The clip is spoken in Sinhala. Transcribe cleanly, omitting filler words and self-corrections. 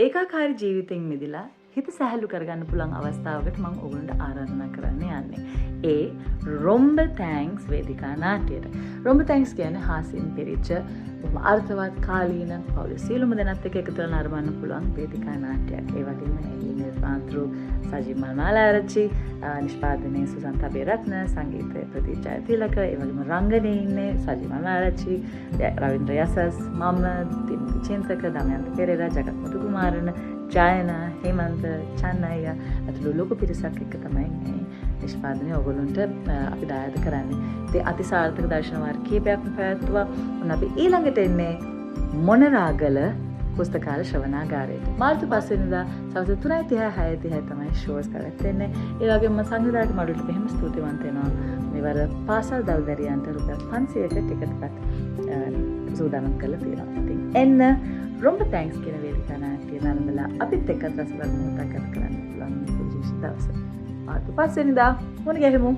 ඒකාකාරී ජීවිතෙන් මිදලා හිත සැහැල්ලු කරගන්න පුළුවන් අවස්ථාවකට මම ඔයගොල්ලන්ට ආරාධනා කරන්න යන්නේ. ඒ රොම්බ තැන්ක්ස් වේදිකා නාට්‍යයට. රොම්බ තැන්ක්ස් කියන්නේ හාස්‍යයෙන් පිරිච්ච අර්ථවත් කාලීන පවුලේ සියලුම දෙනාත් එක්ක එකතු වෙලා නරඹන්න පුළුවන් වේදිකා නාට්‍යයක්. ඒ වගේම එහි නිර්මාතෘ සජීව මල්මාලාරච්චි, නිෂ්පාදනයේ සුසන්ත අබේරත්න, සංගීතය ප්‍රදීප් ජයතිලක, ඒ වගේම රංගනයේ ඉන්නේ සජීව මල්මාලාරච්චි, රවින්ද්‍ර යසස්, මම දිමුතු චින්තක, දමයන්ත පෙරේරා, ජගත් මුතුකුමාරන, ජයන, හේමන්ත, චන්නය අතුළු ලොකු පිරිසක් එක්ක තමයි මේ නිෂ්පාදනය ඔයගොල්ලන්ට අපි දායාද කරන්නේ. ඉතින් අතිසාර්ථක දර්ශන වාර කීපයක්ම පැවැත්වුවා. ඔන්න අපි ඊළඟට එන්නේ මොනරාගල පුස්තකාල ශ්‍රවණාගාරයට. මාර්තු 5 වෙනිදා සවස් 3:30 6:30 තමයි ෂෝස් පැවැත්වෙන්නේ. ඒ වගේම සංවිධායක මඩුල්ට බෙහෙම ස්තුතිවන්ත වෙනවා. මෙවර පාසල් දල්දරියන්ට රුපියල් 500ක ටිකට් එකක් සූදානම් කරලා තියෙනවා. ඉතින් එන්න රොම්බ තැන්ක්ස් කියන වේදිකා නාට්‍ය නරඹලා අපිත් එක්ක රසවත් මොහොතක් ගත කරන්න පුළුවන් විශේෂ දවසක්. මාර්තු 5 වෙනිදා මොන ගැහෙමු.